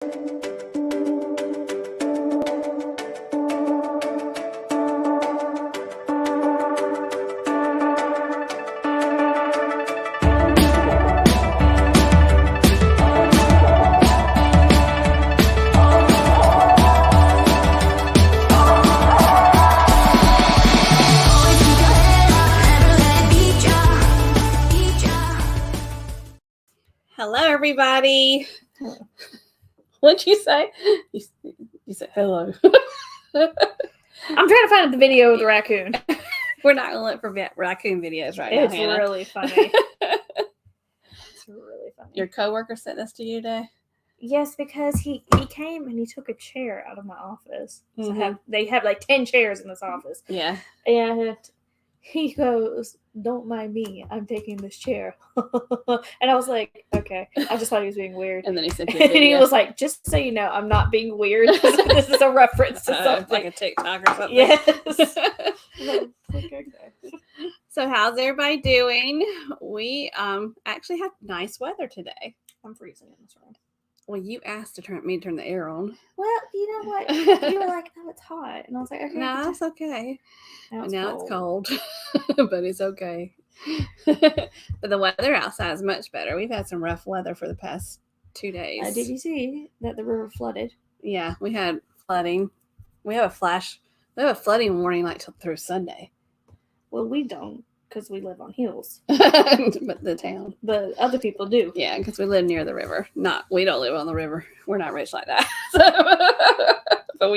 Hello, everybody. What'd you say? You said hello. I'm trying to find the video of the raccoon. We're not going to look for raccoon videos right now, It's Hannah. really funny. It's really funny. Your coworker sent this to you today? Yes, because he came and he took a chair out of my office. Mm-hmm. So they have like 10 chairs in this office. Yeah. And he goes, "Don't mind me. I'm taking this chair." And I was like, okay. I just thought he was being weird. And then he sent you a video. And he was like, "Just so you know, I'm not being weird. This is a reference to something." Like a TikTok or something. Yes. Okay. So how's everybody doing? We actually have nice weather today. I'm freezing in this room. Well, you asked to turn the air on. Well, you know what? You were like, "Oh, it's hot," and I was like, "Okay." No, that's okay. Now it's cold, but it's okay. But the weather outside is much better. We've had some rough weather for the past 2 days. Did you see that the river flooded? Yeah, we had flooding. We have a flooding warning like through Sunday. Well, we don't, because we live on hills. But the town. But other people do. Yeah, because we live near the river. We don't live on the river. We're not rich like that. But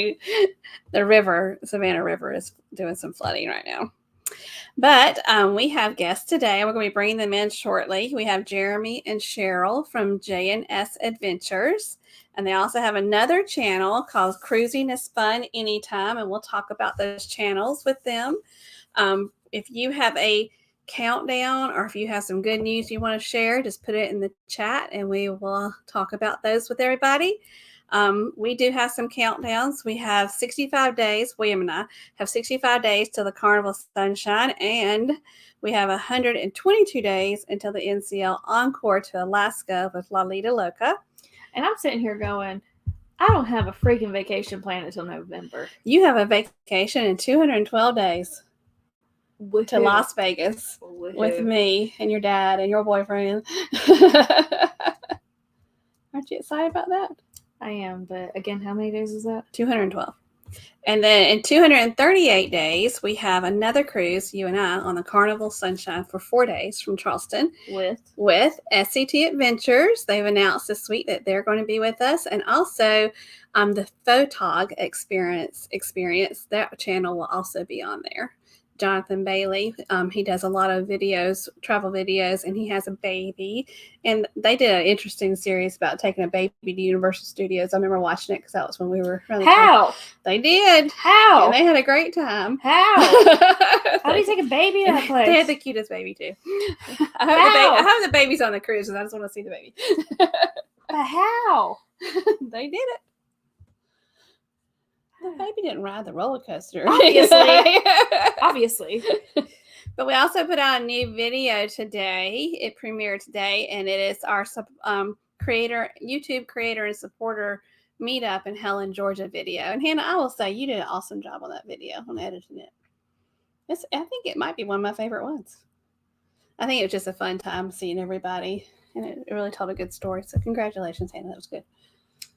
the Savannah River is doing some flooding right now. But we have guests today. We're going to be bringing them in shortly. We have Jeremy and Sheryl from J&S Adventures. And they also have another channel called Cruising is Fun Anytime. And we'll talk about those channels with them. If you have a countdown or if you have some good news you want to share, just put it in the chat and we will talk about those with everybody. We do have some countdowns. We have 65 days. William and I have 65 days till the Carnival Sunshine, and we have 122 days until the NCL Encore to Alaska with Lalita Loca. And I'm sitting here going, I don't have a freaking vacation planned until November. You have a vacation in 212 days. To who? Las Vegas with me and your dad and your boyfriend. Aren't you excited about that? I am, but again, how many days is that? 212. And then in 238 days, we have another cruise, you and I, on the Carnival Sunshine for 4 days from Charleston. With SCT Adventures. They've announced this week that they're going to be with us. And also the Photog experience, that channel will also be on there. Jonathan Bailey, he does a lot of videos, travel videos, and he has a baby. And they did an interesting series about taking a baby to Universal Studios. I remember watching it because that was when we were running. How? They did. How? And they had a great time. How? How do you take a baby to that place? They had the cutest baby too. I hope the baby's on the cruise because I just want to see the baby. But how? They did it. The baby didn't ride the roller coaster. Obviously. But we also put out a new video today. It premiered today, and it is our YouTube creator and supporter meetup in Helen, Georgia video. And Hannah, I will say you did an awesome job on that video, on editing it. I think it might be one of my favorite ones. I think it was just a fun time seeing everybody, and it really told a good story. So congratulations, Hannah. That was good.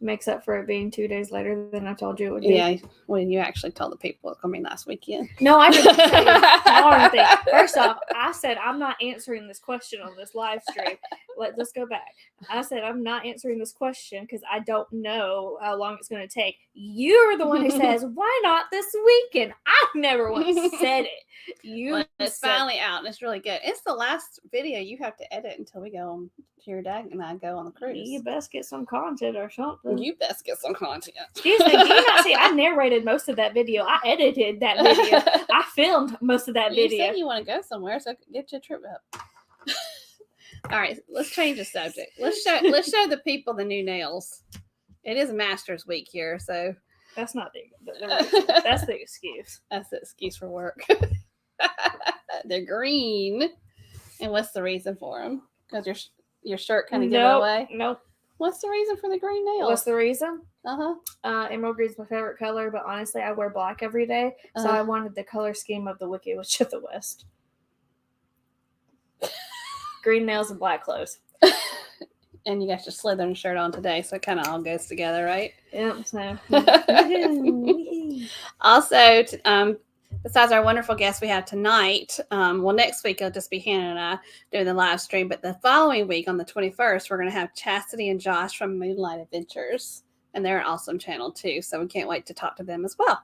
Makes up for it being 2 days later than I told you it would be. Yeah, when you actually told the people it's coming last weekend. No, I didn't say darn thing. First off, I said I'm not answering this question on this live stream. Let's go back. I said I'm not answering this question because I don't know how long it's going to take. You're the one who says, why not this weekend? I never once said it. It's finally out, and it's really good. It's the last video you have to edit until we go on. Your dad and I go on the cruise. You best get some content or something. You best get some content. Excuse me, do you not see? I narrated most of that video. I edited that video. I filmed most of that video. You said you want to go somewhere, so get your trip up. All right, let's change the subject. Let's show the people the new nails. It is Masters Week here, so that's not that's the excuse. That's the excuse for work. They're green, and what's the reason for them? Because your shirt kind of gave away? Nope. What's the reason for the green nails? What's the reason? Uh-huh. Emerald green's my favorite color, but honestly, I wear black every day, so I wanted the color scheme of the Wicked Witch of the West. Green nails and black clothes. And you got your Slytherin shirt on today, so it kind of all goes together, right? Yep. So. Also, besides our wonderful guests we have tonight, next week it'll just be Hannah and I doing the live stream, but the following week on the 21st, we're going to have Chastity and Josh from Moonlight Adventures, and they're an awesome channel too, so we can't wait to talk to them as well.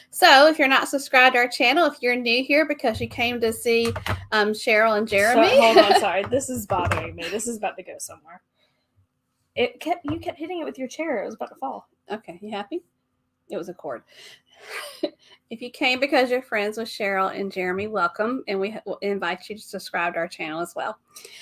So if you're not subscribed to our channel, if you're new here because you came to see Sheryl and Jeremy. So, hold on, sorry. This is bothering me. This is about to go somewhere. You kept hitting it with your chair. It was about to fall. Okay, you happy? It was a cord. If you came because you're friends with Sheryl and Jeremy, welcome. And we will invite you to subscribe to our channel as well.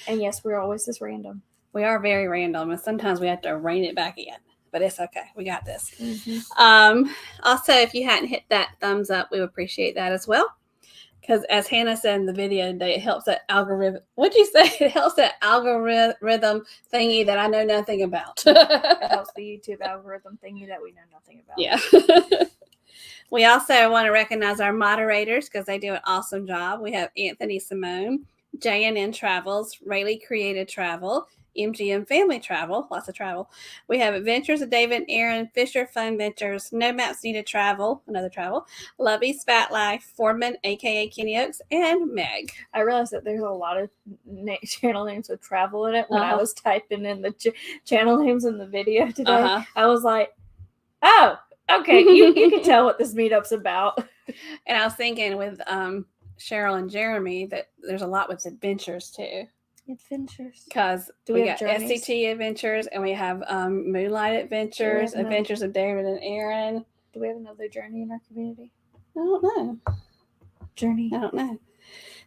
And yes, we're always this random. We are very random, and sometimes we have to rein it back in. But it's okay. We got this. Mm-hmm. Also, if you hadn't hit that thumbs up, we would appreciate that as well. Because as Hannah said in the video today, it helps that algorithm. What'd you say? It helps that algorithm thingy that I know nothing about. It helps the YouTube algorithm thingy that we know nothing about. Yeah. We also want to recognize our moderators because they do an awesome job. We have Anthony Simone, J&N Travels, Rayleigh Creative Travel, MGM Family Travel, lots of travel. We have Adventures of David and Aaron, Fisher Fun Ventures, No Maps Needed Travel, another travel, Lovey's Fat Life, Foreman, aka Kenny Oaks, and Meg. I realized that there's a lot of channel names with travel in it. When I was typing in the channel names in the video today, I was like, oh, okay, you can tell what this meetup's about. And I was thinking with Sheryl and Jeremy that there's a lot with adventures too. Adventures. Because we got journeys? SCT Adventures and we have Moonlight Adventures, Adventures of David and Aaron. Do we have another journey in our community? I don't know. Journey? I don't know.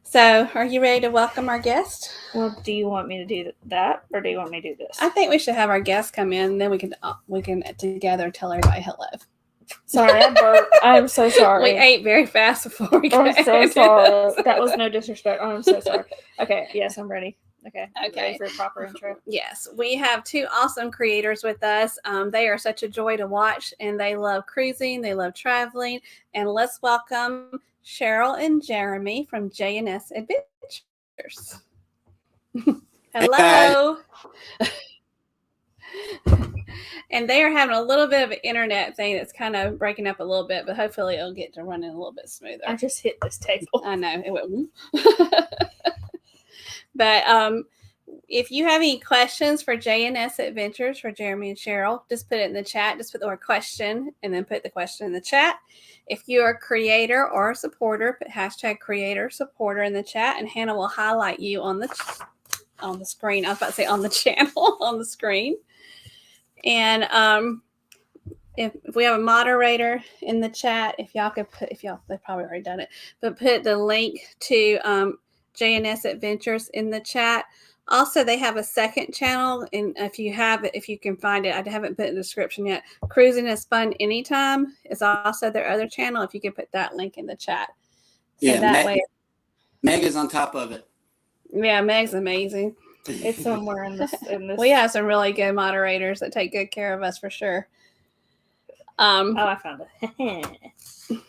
So, are you ready to welcome our guest? Well, do you want me to do that, or do you want me to do this? I think we should have our guest come in, and then we can together tell everybody hello. Sorry, I burped. I'm so sorry. We ate very fast before we came. I'm so sorry. That was no disrespect. I'm so sorry. Okay, yes, I'm ready. Okay. Ready for a proper intro? Yes. We have two awesome creators with us. They are such a joy to watch, and they love cruising. They love traveling. And let's welcome Sheryl and Jeremy from J&S Adventures. Hello. And they are having a little bit of an internet thing that's kind of breaking up a little bit, but hopefully it'll get to running a little bit smoother. I just hit this table. I know. It went. But if you have any questions for J&S Adventures for Jeremy and Sheryl, just put it in the chat. Just put the word question and then put the question in the chat. If you're a creator or a supporter, put hashtag creator supporter in the chat, and Hannah will highlight you on the screen. I was about to say on the channel, on the screen. And if we have a moderator in the chat, if y'all could put, they've probably already done it, but put the link to J&S Adventures in the chat. Also, they have a second channel, and if you can find it, I haven't put it in the description yet. Cruising is Fun Anytime is also their other channel. If you could put that link in the chat. So yeah, that way. Meg is on top of it. Yeah, Meg's amazing. It's somewhere in this. We have some really good moderators that take good care of us for sure. I found it.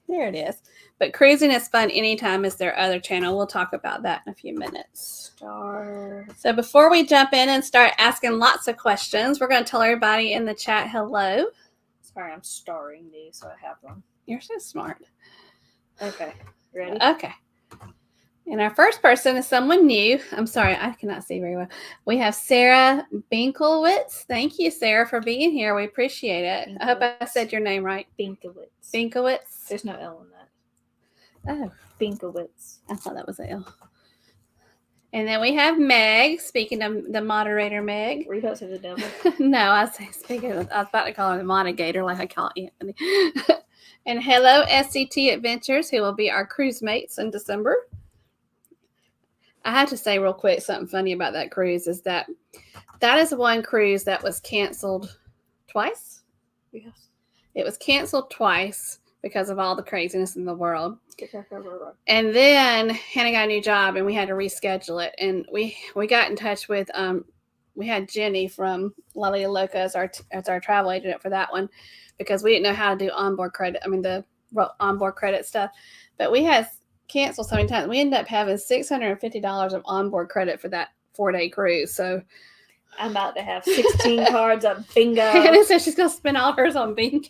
There it is. But Cruising is Fun Anytime is their other channel. We'll talk about that in a few minutes. So before we jump in and start asking lots of questions, we're going to tell everybody in the chat hello. Sorry, I'm starring these, so I have them. You're so smart. Okay. Ready? Okay. And our first person is someone new. I'm sorry, I cannot see very well. We have Sarah Binklewitz. Thank you, Sarah, for being here. We appreciate it. I hope I said your name right. Binklewitz. Binklewitz. There's no L in that. Oh. Binklewitz. I thought that was an L. And then we have Meg. Speaking of the moderator, Meg. Were you about to say the devil? No, I was about to call her the moderator like I call Anthony. And hello, SCT Adventures, who will be our cruise mates in December. I have to say real quick something funny about that cruise is that is one cruise that was canceled twice. Yes. It was canceled twice because of all the craziness in the world. And then Hannah got a new job and we had to reschedule it. And we got in touch with we had Jenny from La Liga Loca as our travel agent for that one, because we didn't know how to do onboard credit. I mean, the onboard credit stuff. But we had canceled so many times. We ended up having $650 of onboard credit for that 4-day cruise. So I'm about to have 16 cards of bingo. Hannah says she's going to spend all hers on bingo.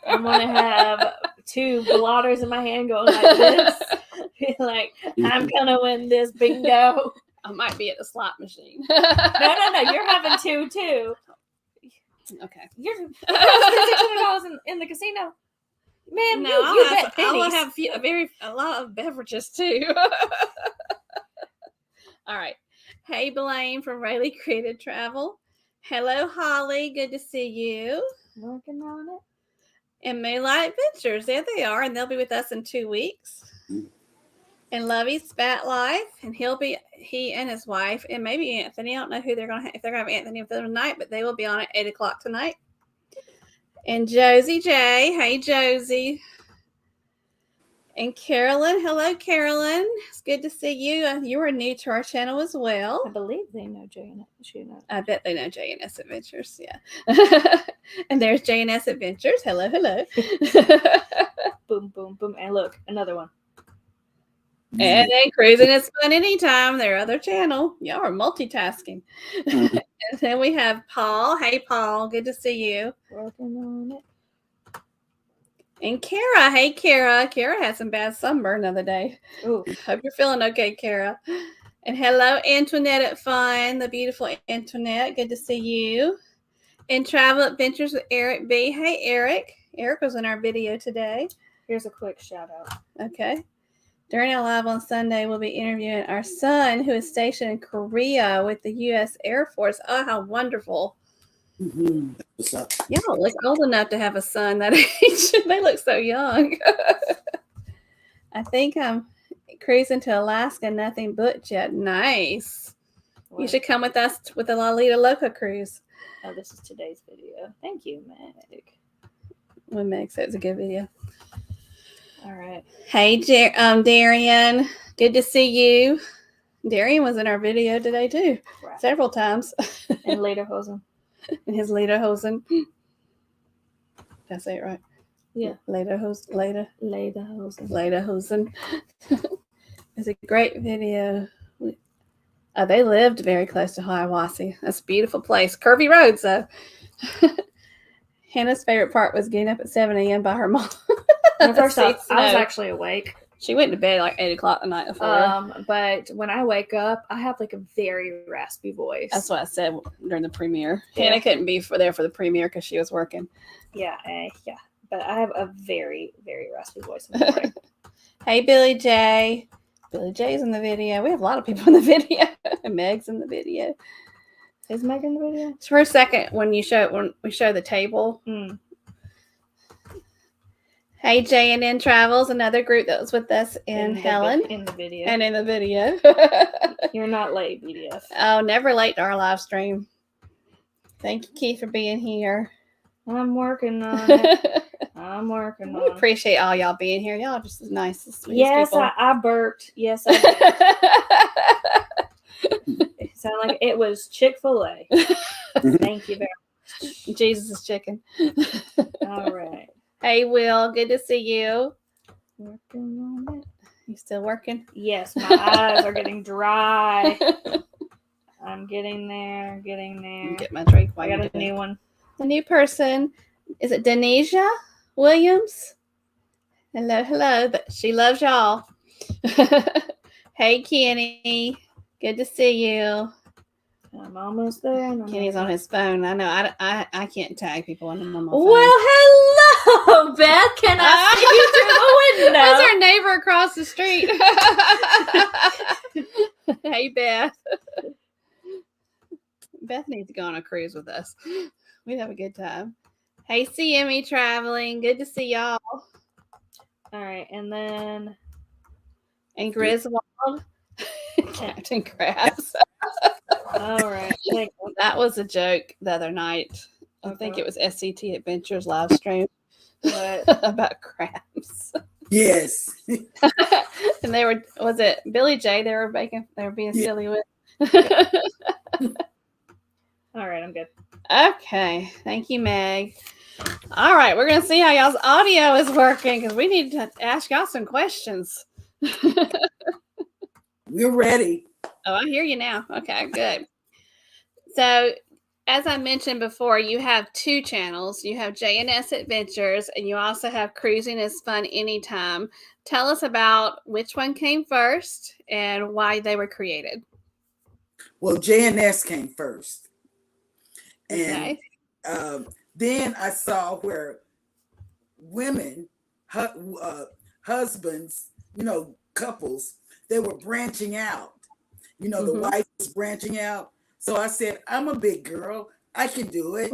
I'm going to have 2 blotters in my hand going like this. Like, I'm going to win this bingo. I might be at the slot machine. No. You're having 2 too. Okay. You're $600 in the casino. Man, No, you I'll pennies. have a lot of beverages too. All right. Hey, Blaine from Rayleigh Creative Travel. Hello, Holly. Good to see you. Working on it. And Moonlight Adventures. There they are, and they'll be with us in 2 weeks. And Lovey Spat Life, and he and his wife, and maybe Anthony. I don't know who they're going to have, if they're going to have Anthony with them tonight, but they will be on at 8:00 tonight. And Josie J. Hey, Josie. And Carolyn. Hello, Carolyn. It's good to see you. You are new to our channel as well. I believe they know J&S. I bet they know J&S Adventures. Yeah. And there's J&S Adventures. Hello. Boom, boom, boom. And look, another one. And then Cruising is Fun Anytime, their other channel. Y'all are multitasking. And then we have Paul. Hey, Paul. Good to see you. Working on it. And Kara. Hey, Kara. Kara had some bad sunburn the other day. Ooh. Hope you're feeling okay, Kara. And hello, Antoinette at Fun, the beautiful Antoinette. Good to see you. And Travel Adventures with Eric B. Hey, Eric. Eric was in our video today. Here's a quick shout out. Okay. During our live on Sunday, we'll be interviewing our son, who is stationed in Korea with the U.S. Air Force. Oh, how wonderful. What's up? Y'all look old enough to have a son that age. They look so young. I think I'm cruising to Alaska, nothing but jet. Nice. What? You should come with us with the La Liga Loca cruise. Oh, this is today's video. Thank you, Meg. When Meg said it's a good video. All right. Hey, Darian. Good to see you. Darian was in our video today, too. Right. Several times. And Lederhosen. And his Lederhosen. Did I say it right? Yeah. Lederhosen. Lederhosen. It's a great video. They lived very close to Hiawassee. That's a beautiful place. Curvy roads, though. Hannah's favorite part was getting up at 7 a.m. by her mom. First off, I was actually awake. She went to bed like 8:00 the night before. But when I wake up, I have like a very raspy voice. That's what I said during the premiere. Yeah. Hannah couldn't be there for the premiere because she was working. Yeah. But I have a very, very raspy voice in the morning. Hey, Billy J. Billy J's in the video. We have a lot of people in the video. And Meg's in the video. Is Meg in the video? It's for a second when we show the table. Mm. Hey, J&N Travels, another group that was with us in Helen. In the video. And in the video. You're not late, BDF. Oh, never late to our live stream. Thank you, Keith, for being here. I'm working on it. I'm working We on it. appreciate all y'all being here. Y'all are just as nice as Yes, people. I burped. Yes, I did. It sounded like it was Chick-fil-A. Thank you very much. Jesus is chicken. All right. Hey, Will. Good to see you. Working on it. You still working? Yes, my eyes are getting dry. I'm getting there. Get my drink while I you got do a it. new one. The new person, is it Denisha Williams? Hello. She loves y'all. Hey, Kenny. Good to see you. I'm almost there. Kenny's on his phone. I know. I can't tag people when I'm on my phone. Well, hello, Beth. Can I see you through the window? That's our neighbor across the street. Hey, Beth. Beth needs to go on a cruise with us. We'd have a good time. Hey, CME Traveling. Good to see y'all. All right, and then And Griswold. Captain Krabs. all right. Thank you. That was a joke the other night. I think it was SCT Adventures live stream What? about crabs. Yes. And was it Billy J they were being silly with? All right, I'm good. Okay. Thank you, Meg. All right. We're going to see how y'all's audio is working because we need to ask y'all some questions. We're ready. Oh, I hear you now. Okay, good. So, as I mentioned before, you have two channels. You have J&S Adventures, and you also have Cruising is Fun Anytime. Tell us about which one came first and why they were created. Well, J&S came first. And Okay. then I saw where women, husbands, couples, they were branching out. The wife was branching out. So I said, I'm a big girl. I can do it.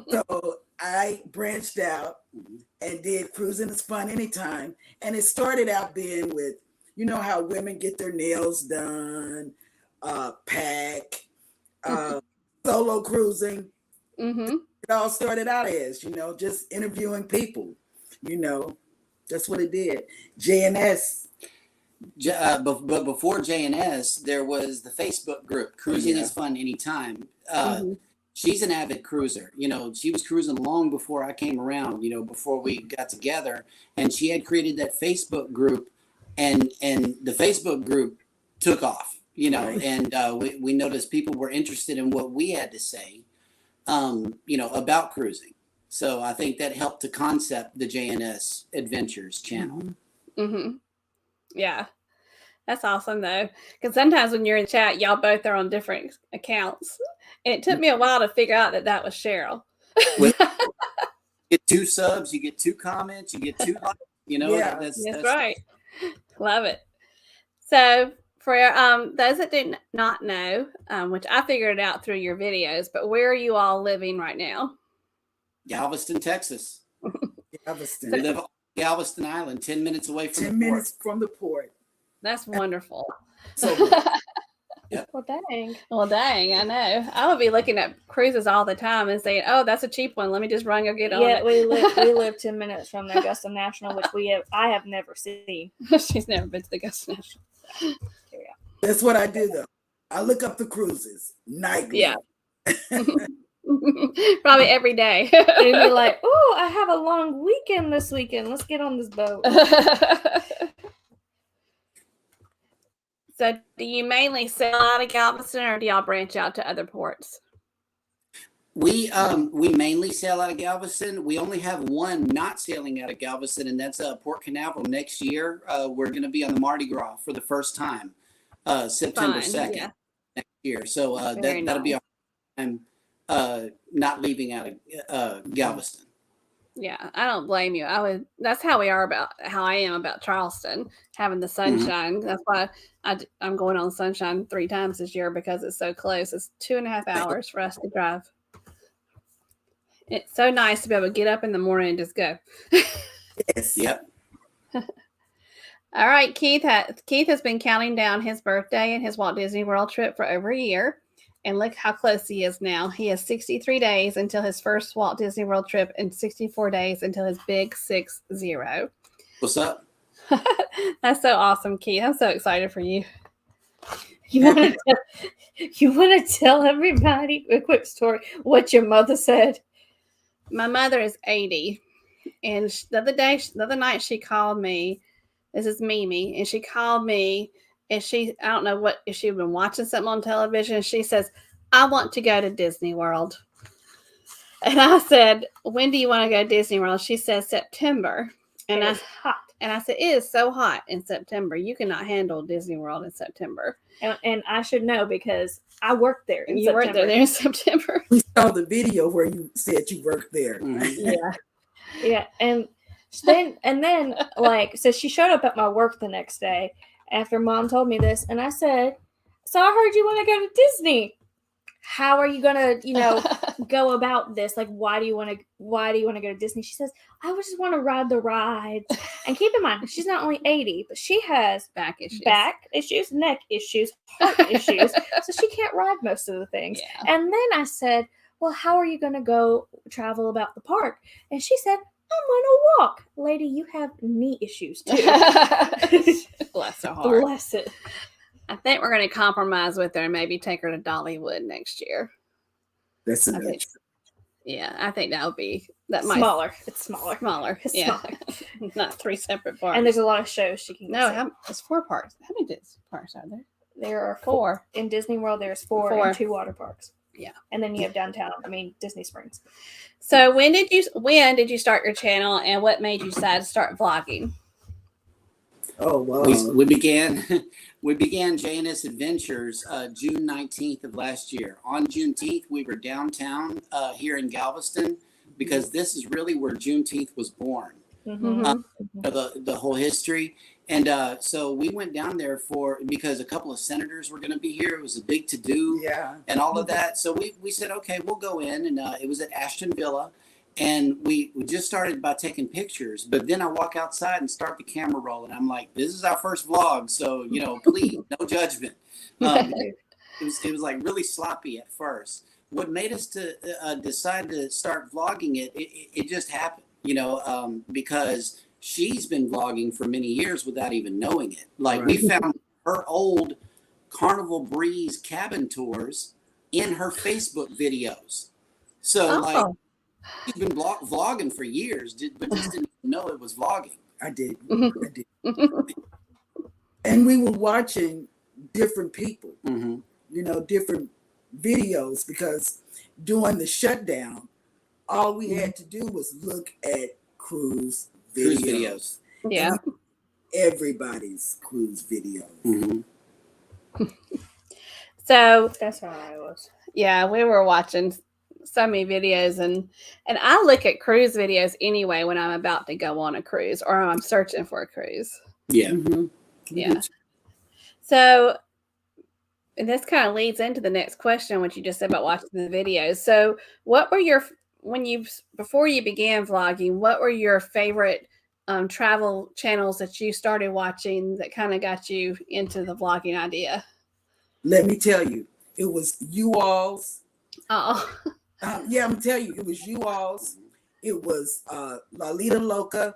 So I branched out and did Cruising is Fun Anytime. And it started out being with, how women get their nails done, pack, solo cruising. It all started out as, just interviewing people. That's what it did. J&S. But before J&S, there was the Facebook group, Cruising is Fun Anytime. She's an avid cruiser. She was cruising long before I came around, before we got together. And she had created that Facebook group, and the Facebook group took off, and we noticed people were interested in what we had to say, about cruising. So I think that helped to concept the J&S Adventures channel. Yeah. That's awesome, though. Because sometimes when you're in chat, y'all both are on different accounts. And it took me a while to figure out that was Sheryl. You get 2 subs, you get 2 comments, you get 2 likes, Yeah, that's right. Love it. So for those that do not know, which I figured it out through your videos, but where are you all living right now? Galveston, Texas. Galveston. We live on Galveston Island, 10 minutes away from 10 minutes from the port. That's wonderful. So Yep. Well, dang. Well, dang, I know. I would be looking at cruises all the time and saying, "Oh, that's a cheap one. Let me just run go get on it." Yeah, we live 10 minutes from the Augusta National, which I have never seen. She's never been to the Augusta National. That's what I do, though. I look up the cruises nightly. Yeah. Probably every day. And you're like, "Oh, I have a long weekend this weekend. Let's get on this boat." So do you mainly sail out of Galveston, or do y'all branch out to other ports? We mainly sail out of Galveston. We only have one not sailing out of Galveston, and that's Port Canaveral next year. We're going to be on the Mardi Gras for the first time, September 2nd next year. So that'll be our time not leaving out of Galveston. Yeah, I don't blame you. That's how I am about Charleston, having the sunshine. That's why I'm going on Sunshine 3 times this year, because it's so close. It's 2.5 hours for us to drive. It's so nice to be able to get up in the morning and just go. Yes. Yep. All right, Keith has been counting down his birthday and his Walt Disney World trip for over a year. And look how close he is now. He has 63 days until his first Walt Disney World trip and 64 days until his big 60. What's up? That's so awesome, Keith. I'm so excited for you. You want to tell everybody a quick story what your mother said? My mother is 80. And the other night she called me. This is Mimi. And she called me. And I don't know if she'd been watching something on television. She says, "I want to go to Disney World." And I said, "When do you want to go to Disney World?" She says, "September." And It's hot. And I said, "It is so hot in September. You cannot handle Disney World in September." And I should know because I worked there in You September. worked there in September. We saw the video where you said you worked there. Yeah. And then like, so she showed up at my work the next day after Mom told me this, and I said, "So I heard you want to go to Disney. How are you gonna, go about this? Like, why do you want to go to Disney?" She says, "I would just want to ride the rides." And keep in mind, she's not only 80, but she has Back issues, neck issues, heart issues, so she can't ride most of the things. Yeah. And then I said, "Well, how are you gonna go travel about the park?" And she said, "I'm gonna walk." Lady, you have knee issues too. Bless her heart. Bless it. I think we're going to compromise with her and maybe take her to Dollywood next year. That's I a think, yeah, I think that would be that might Smaller. It's smaller. smaller. It's Yeah, smaller. not 3 separate parks. And there's a lot of shows she can no, see. it's 4 parks. How many parks are there? There are 4. in Disney World. There's 4 and 2 water parks. Yeah, and then you have Disney Springs. So when did you start your channel, and what made you decide to start vlogging? Oh wow! We began JNS Adventures June 19th of last year. On Juneteenth, we were downtown here in Galveston, because this is really where Juneteenth was born. The whole history. And so we went down there because a couple of senators were going to be here. It was a big to-do, and all of that. So we said, okay, we'll go in. And it was at Ashton Villa. And we just started by taking pictures. But then I walk outside and start the camera rolling. I'm like, this is our first vlog. So, please, no judgment. It was like really sloppy at first. What made us to decide to start vlogging it just happened, because she's been vlogging for many years without even knowing it. Like, we found her old Carnival Breeze cabin tours in her Facebook videos. So like, she's been vlogging for years, but just didn't know it was vlogging. I did. And we were watching different people, different videos, because during the shutdown, all we had to do was look at cruise videos. Yeah. Everybody's cruise videos. So that's how I was. Yeah, we were watching so many videos, and I look at cruise videos anyway when I'm about to go on a cruise or I'm searching for a cruise. Yeah. Yeah. So, and this kind of leads into the next question, what you just said about watching the videos. So what were before you began vlogging, what were your favorite travel channels that you started watching that kind of got you into the vlogging idea? Let me tell you, it was you all's. Oh. Yeah, I'm telling you, it was you all's. It was Lalita Loca.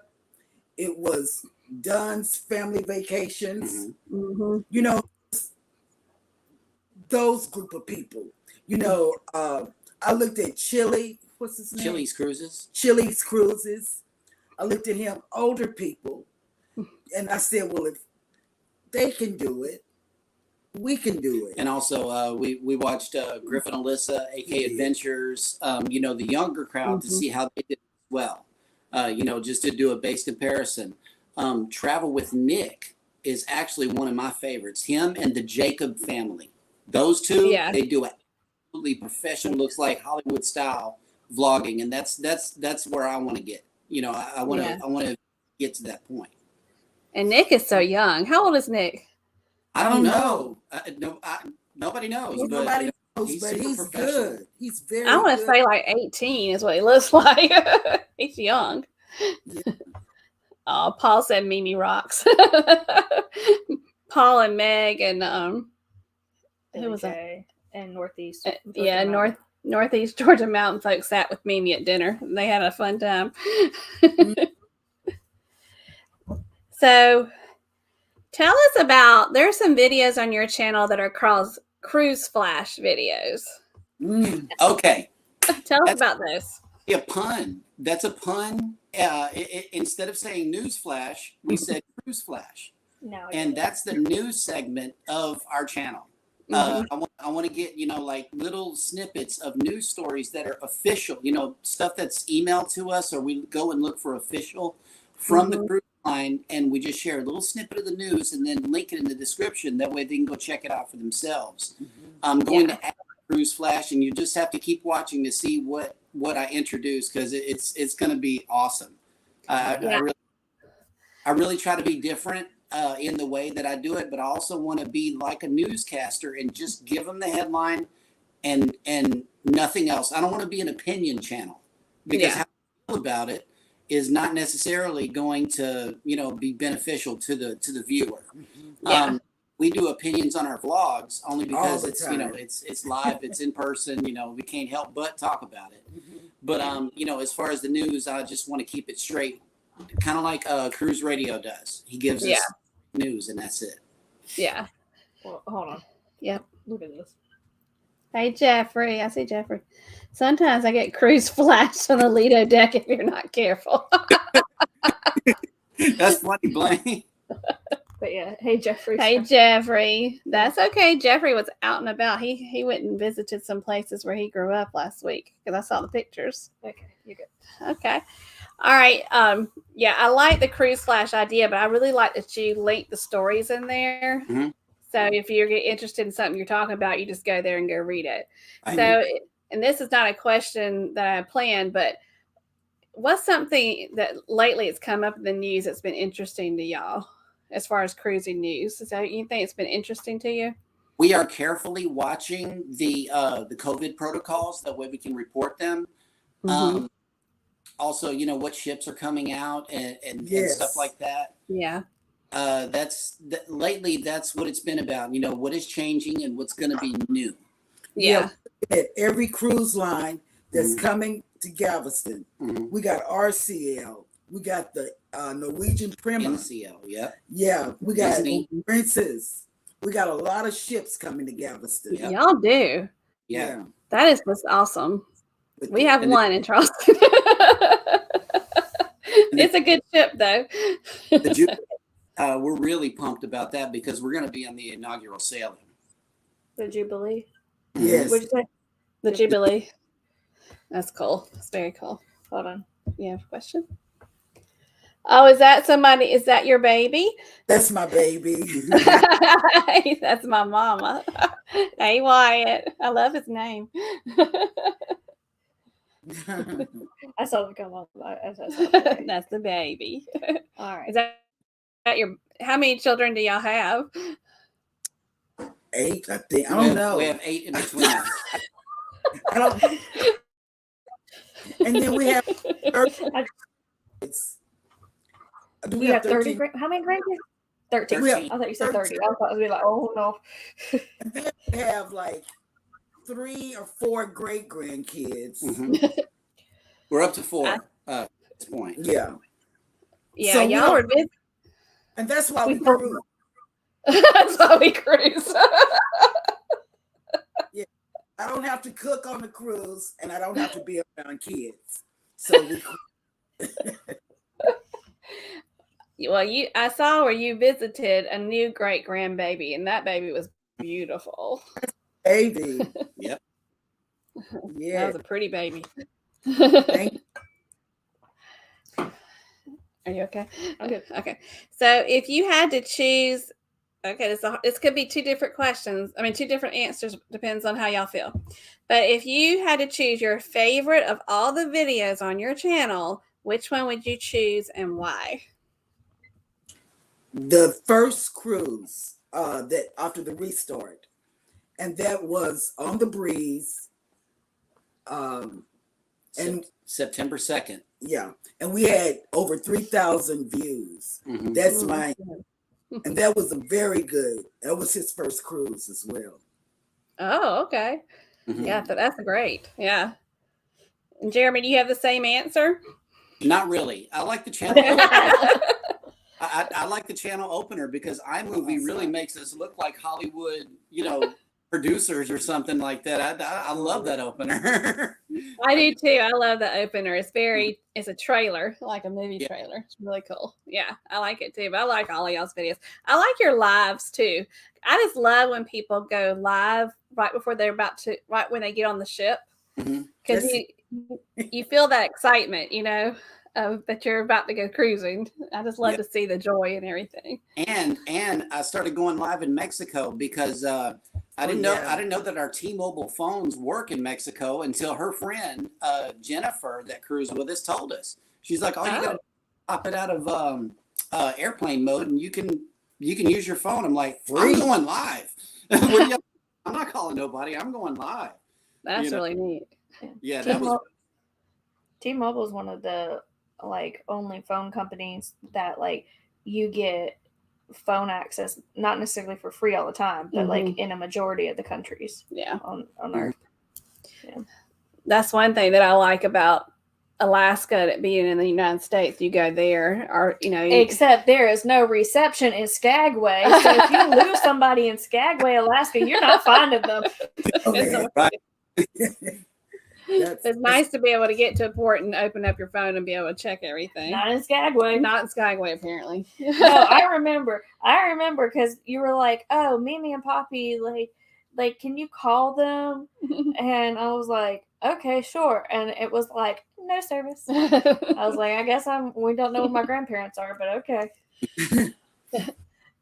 It was Dunn's Family Vacations. Those group of people. I looked at Chili. What's his name? Chili's Cruises. Chili's Cruises. I looked at him, older people, and I said, well, if they can do it, we can do it. And also, we watched Griffin Alyssa, AK Adventures, the younger crowd to see how they did as well. Just to do a base comparison. Travel with Nick is actually one of my favorites. Him and the Jacob family. Those two, they do it absolutely professional, looks like Hollywood style vlogging, and that's where I want to get. I want to get to that point. And Nick is so young. How old is Nick? I don't know. Nobody knows. Nobody knows, but he's good. He's very. I want to say like 18 is what he looks like. He's young. Yeah. Oh, Paul said Mimi rocks. Paul and Meg and who was that? And Northeast. Northeast Georgia Mountain folks sat with Mimi at dinner. And they had a fun time. So, tell us about. There's some videos on your channel that are called cruise flash videos. Okay. Tell us about those. A pun. That's a pun. Instead of saying news flash, we said cruise flash. No, and that's the news segment of our channel. I want to get, like little snippets of news stories that are official, stuff that's emailed to us, or we go and look for official from the cruise line, and we just share a little snippet of the news and then link it in the description. That way they can go check it out for themselves. I'm going to add cruise flash, and you just have to keep watching to see what I introduce, because it's going to be awesome. I really try to be different in the way that I do it, but I also want to be like a newscaster and just give them the headline and nothing else. I don't want to be an opinion channel, because how I feel about it is not necessarily going to be beneficial to the viewer. We do opinions on our vlogs only because it's it's live, it's in person. We can't help but talk about it. But as far as the news, I just want to keep it straight, kind of like Cruise Radio does. He gives us news, and that's it. Yeah. Well, hold on. Yep. Look at this. Hey, Jeffrey. I see Jeffrey. Sometimes I get cruise flash on the Lido deck if you're not careful. That's funny, Blaine. But yeah, hey Jeffrey. Hey, Jeffrey. That's okay. Jeffrey was out and about. He went and visited some places where he grew up last week because I saw the pictures. Okay, you're good. Okay. All right. Yeah, I like the cruise flash idea, but I really like that you link the stories in there. Mhm. So if you're interested in something you're talking about, you just go there and go read it. I So, know. and this is not a question that I planned, but what's something that lately it's come up in the news that's been interesting to y'all as far as cruising news? So you think it's been interesting to you? We are carefully watching the COVID protocols. That way we can report them. Mhm. Also, what ships are coming out and Yes. stuff like that. Yeah. Lately, that's what it's been about. What is changing and what's going to be new. Yeah. At every cruise line that's Mhm. coming to Galveston, Mhm. we got RCL, we got the Norwegian Prima, NCL, yeah. yeah, we got Disney. Princess, we got a lot of ships coming to Galveston. Yep. Y'all do. Yeah. That is just awesome. But We have one in Charleston. It's a good ship, though. We're really pumped about that because we're going to be on the inaugural sailing. The Jubilee. Yes. What'd you say? The Jubilee. That's cool. That's very cool. Hold on. You have a question? Oh, is that somebody? Is that your baby? That's my baby. That's my mama. Hey, Wyatt. I love his name. I saw them come up. That's the baby. All right. Is that your? How many children do y'all have? 8, I think. I don't know. We have 8 in between us. I don't. And then we have 30. Do We have 30. How many grandkids? 13. We have I thought you said 30. I thought it would be like, oh no. And then we have like 3 or 4 great grandkids. Mhm. We're up to 4 at this point. Yeah. Yeah, So y'all were busy. And that's why we cruise. That's why we cruise. Yeah. I don't have to cook on the cruise and I don't have to be around kids. So we Well, I saw where you visited a new great grandbaby, and that baby was beautiful. baby. Yep. Yeah. That was a pretty baby. Thank you. Are you okay? Okay. So if you had to choose, okay, this could be 2 different questions. I mean, 2 different answers, depends on how y'all feel. But if you had to choose your favorite of all the videos on your channel, which one would you choose and why? The first cruise that after the restart, and that was on the breeze. And September 2nd. yeah, and we had over 3,000 views. Mhm. That's mine. And that was a very good. That was his first cruise as well. Oh, okay. Mhm. Yeah, that's great. Yeah. And Jeremy, do you have the same answer? Not really. I like the channel. I like the channel opener because iMovie really makes us look like Hollywood, producers or something like that. I love that opener. I do too. I love the opener. It's a trailer, like a movie trailer. It's really cool. Yeah, I like it too. But I like all of y'all's videos. I like your lives too. I just love when people go live right before right when they get on the ship. Because you feel that excitement, that you're about to go cruising. I just love to see the joy and everything. And I started going live in Mexico because I didn't know that our T-Mobile phones work in Mexico until her friend Jennifer that cruised with us told us. She's like, "Oh, you got to pop it out of airplane mode, and you can use your phone." I'm like, "I'm going live. I'm not calling nobody. I'm going live." That's really neat. Yeah, T-Mobile is one of the only phone companies that you get phone access, not necessarily for free all the time, but in a majority of the countries. Yeah. On Earth. Yeah. That's one thing that I like about Alaska being in the United States, you go there, or Except there is no reception in Skagway. So if you lose somebody in Skagway, Alaska, you're not finding them. Okay. It's nice to be able to get to a port and open up your phone and be able to check everything. Not in Skagway. Not in Skagway, apparently. No, I remember because you were like, "Oh, Mimi and Poppy, like, can you call them?" And I was like, "Okay, sure." And it was like, no service. I was like, I guess we don't know where my grandparents are, but okay.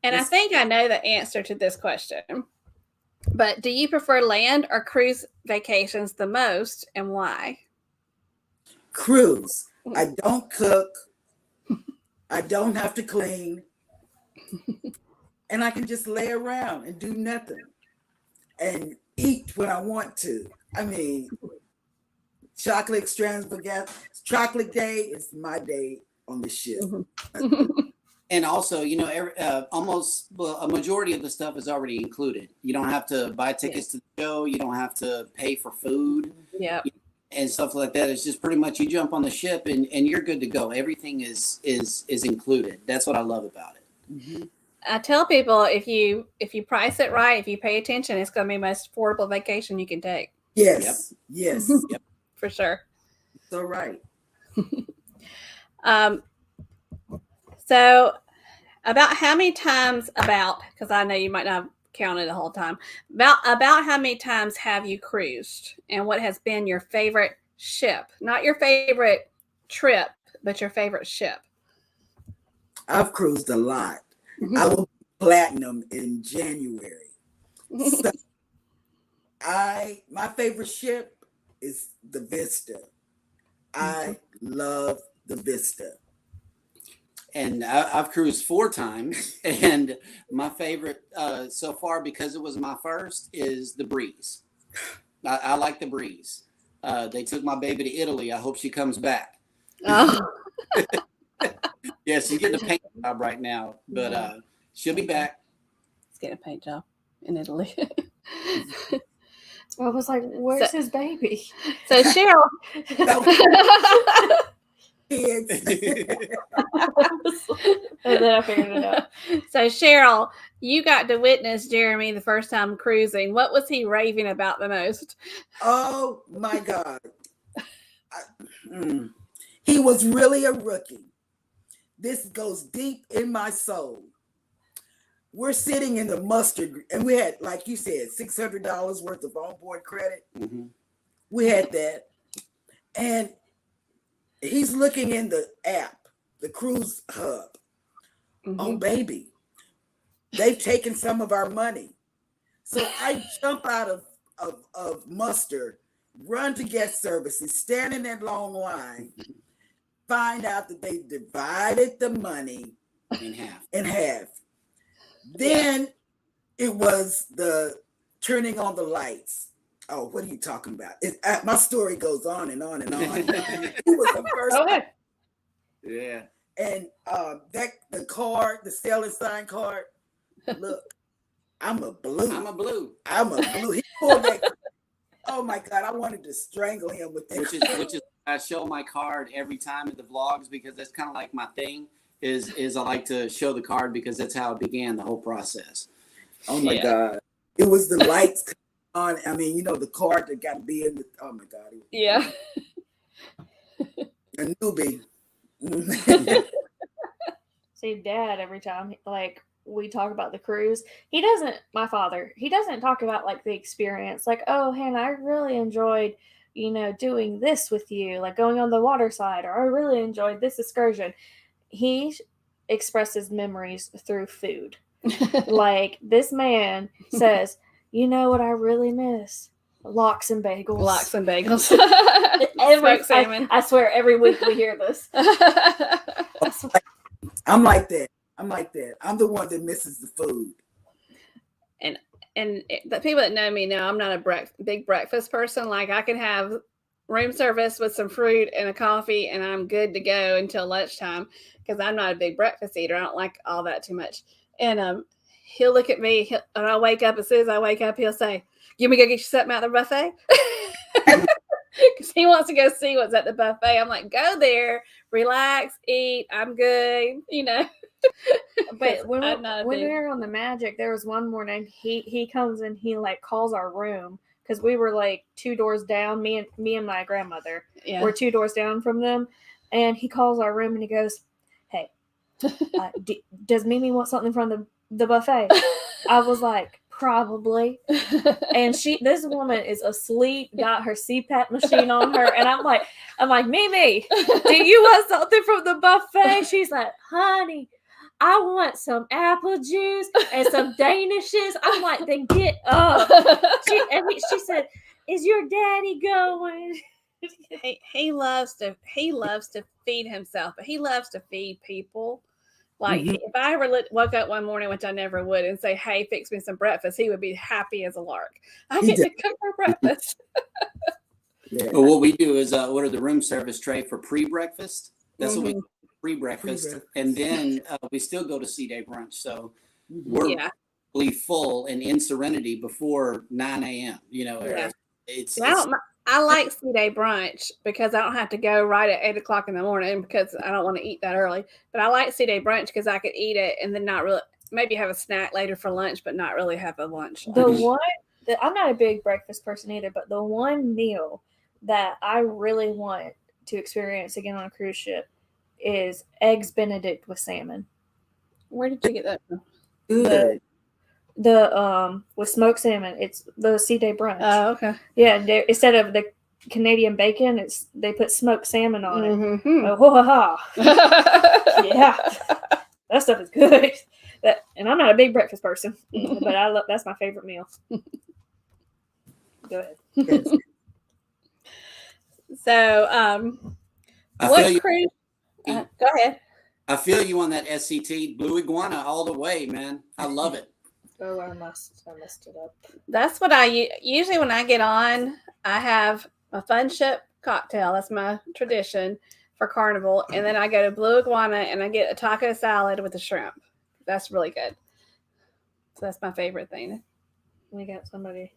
And I think I know the answer to this question. But do you prefer land or cruise vacations the most, and why? Cruise. I don't cook. I don't have to clean. And I can just lay around and do nothing and eat when I want to. I mean, chocolate extravaganza, chocolate day is my day on the ship. And also, almost a majority of the stuff is already included. You don't have to buy tickets to the show. You don't have to pay for food. Yeah. And stuff like that. It's just pretty much you jump on the ship and you're good to go. Everything is included. That's what I love about it. Mm-hmm. I tell people if you price it right, if you pay attention, it's going to be the most affordable vacation you can take. Yes. Yep. Yes. Yep. For sure. So right. So about how many times because I know you might not have counted the whole time, about how many times have you cruised, and what has been your favorite ship? Not your favorite trip, but your favorite ship. I've cruised a lot. I will be platinum in January. So my favorite ship is the Vista. I love the Vista. And I've cruised 4 times, and my favorite so far, because it was my first, is the Breeze. I like the Breeze. They took my baby to Italy. I hope she comes back. Oh. Yeah, she's getting a paint job right now, but she'll be back. She's getting a paint job in Italy. I was like, where's his baby? So Sheryl. Kids. And then I figured it out. So Sheryl, you got to witness Jeremy the first time cruising. What was he raving about the most? Oh my God. He was really a rookie. This goes deep in my soul. We're sitting in the mustard, and we had, like you said, $600 worth of onboard credit. Mm-hmm. We had that. And he's looking in the app, the cruise hub. Mm-hmm. Oh, baby. They've taken some of our money. So I jump out of muster, run to guest services, stand in that long line, find out that they divided the money in half. Then it was the turning on the lights. Oh, what are you talking about? My story goes on and on and on. It was the first. Okay. Yeah. And the card, the Stellar sign card. Look, I'm a blue. He pulled that. Oh my God, I wanted to strangle him with that. Which is I show my card every time at the vlogs, because that's kind of like my thing. Is I like to show the card because that's how it began, the whole process. Oh my God. It was the lights on. I mean, the card that got to be in the, oh my God. Yeah. A newbie. See, Dad, every time, like, we talk about the cruise, my father, he doesn't talk about, like, the experience. Like, oh, Hannah, I really enjoyed, doing this with you, like going on the water side, or I really enjoyed this excursion. He expresses memories through food. Like, this man says, you know what I really miss? Lox and bagels. Salmon. I swear, every week we hear this. I'm like that. I'm the one that misses the food. And the people that know me know I'm not a big breakfast person. Like, I can have room service with some fruit and a coffee, and I'm good to go until lunchtime, because I'm not a big breakfast eater. I don't like all that too much. And he'll look at me, and I'll wake up. As soon as I wake up, he'll say, "You want me to go get you something out of the buffet?" because he wants to go see what's at the buffet. I'm like, go there, relax, eat. I'm good, you know. But when we were on the Magic, there was one morning he comes and he like calls our room because we were like 2 doors down. Me and my grandmother were 2 doors down from them, and he calls our room and he goes, "Hey, does Mimi want something from the buffet?" I was like, probably. And this woman is asleep, got her CPAP machine on her, and I'm like, Mimi, do you want something from the buffet? She's like, honey, I want some apple juice and some Danishes. I'm like, then get up. She said, is your daddy going? He loves to feed himself, but he loves to feed people. Like, if I ever woke up one morning, which I never would, and say, hey, fix me some breakfast, he would be happy as a lark. I get to cook for breakfast. Well, what we do is order the room service tray for pre-breakfast. That's what we do, pre-breakfast. And then we still go to C-Day brunch. So we're really full and in serenity before 9 a.m. You know, I like C-Day brunch because I don't have to go right at 8 o'clock in the morning because I don't want to eat that early. But I like C-Day brunch because I could eat it and then not really, maybe have a snack later for lunch, but not really have a lunch. I'm not a big breakfast person either, but the one meal that I really want to experience again on a cruise ship is eggs Benedict with salmon. Where did you get that from? The with smoked salmon. It's the C-Day brunch. Oh, okay. Yeah, instead of the Canadian bacon, they put smoked salmon on it. Oh, yeah, that stuff is good. And I'm not a big breakfast person, but that's my favorite meal. Go ahead. Yes. So, what cruise? Go ahead. I feel you on that SCT Blue Iguana all the way, man. I love it. Oh, I messed it up. That's what I usually when I get on. I have a fun ship cocktail. That's my tradition for Carnival, and then I go to Blue Iguana and I get a taco salad with the shrimp. That's really good. So that's my favorite thing. We got somebody.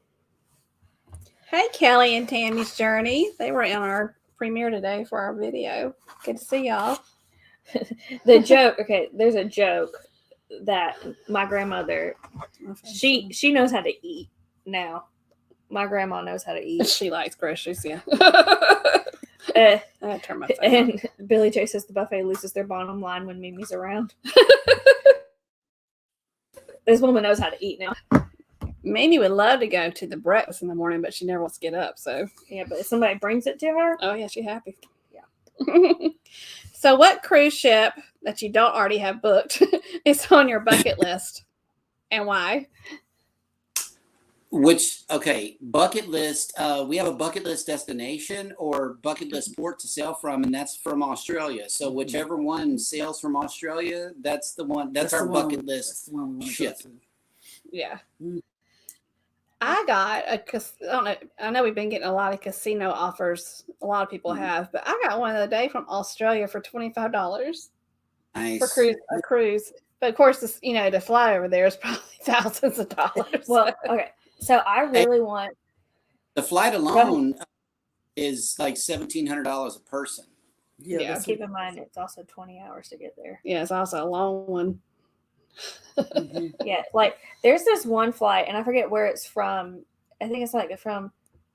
Hey, Kelly and Tammy's Journey. They were in our premiere today for our video. Good to see y'all. The joke. Okay, there's a joke that my grandmother, she knows how to eat now. My grandma knows how to eat. She likes groceries, yeah. I turn my phone and off. Billy J says the buffet loses their bottom line when Mimi's around. This woman knows how to eat now. Mimi would love to go to the breakfast in the morning, but she never wants to get up. So yeah, but if somebody brings it to her, oh yeah, she's happy. Yeah. So, what cruise ship that you don't already have booked is on your bucket list, and why? Bucket list. We have a bucket list destination or bucket list port to sail from, and that's from Australia. So whichever one sails from Australia, that's the one. That's our bucket list ship. Yeah. I got I know we've been getting a lot of casino offers. A lot of people have, but I got one the other day from Australia for $25 Nice. for a cruise. But of course, to fly over there is probably thousands of dollars. Well, okay. So I really want the flight alone is like $1,700 a person. Yeah. Keep in mind it's also 20 hours to get there. Yeah, it's also a long one. Yeah, like there's this one flight, and I forget where it's from. I think it's like from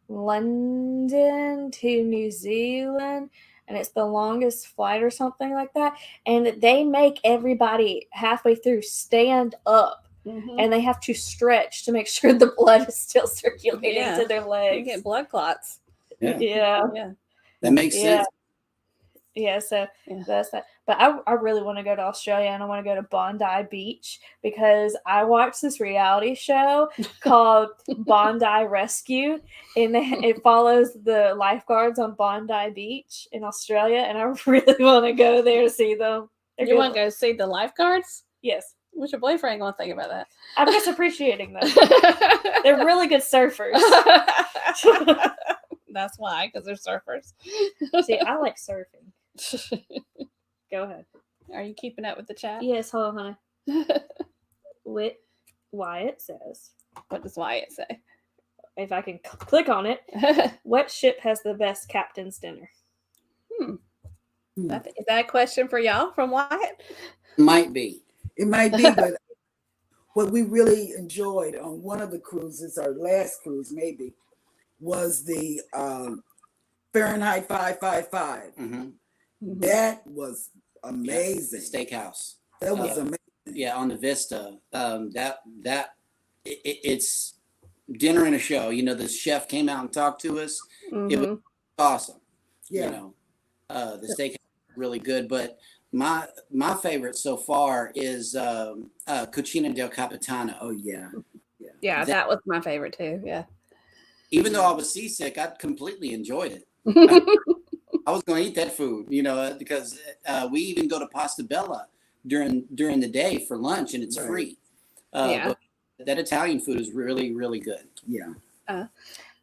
London to New Zealand, and it's the longest flight or something like that. And they make everybody halfway through stand up, and they have to stretch to make sure the blood is still circulating to their legs. You get blood clots. Yeah. That makes sense. Yeah, so that's that. But I really want to go to Australia, and I want to go to Bondi Beach because I watched this reality show called Bondi Rescue, and it follows the lifeguards on Bondi Beach in Australia, and I really want to go there to see them. You want to go see the lifeguards? Yes. What's your boyfriend going to think about that? I'm just appreciating them. They're really good surfers. That's why, because they're surfers. See, I like surfing. Go ahead. Are you keeping up with the chat? Yes, hold on, honey. Wyatt says. What does Wyatt say? if I can click on it. What ship has the best captain's dinner? Is that a question for y'all from Wyatt? Might be. It might be, but what we really enjoyed on one of the cruises, our last cruise maybe, was the Fahrenheit 555. That was amazing. Steakhouse. That was amazing. Yeah, on the Vista. It's dinner and a show. You know, the chef came out and talked to us. It was awesome. Yeah. You know, the steak is really good, but my favorite so far is Cucina del Capitano. Oh yeah. Yeah, that was my favorite too. Yeah. Even though I was seasick, I completely enjoyed it. I was going to eat that food, you know, because we even go to Pasta Bella during the day for lunch, and it's free. But that Italian food is really, really good. Yeah.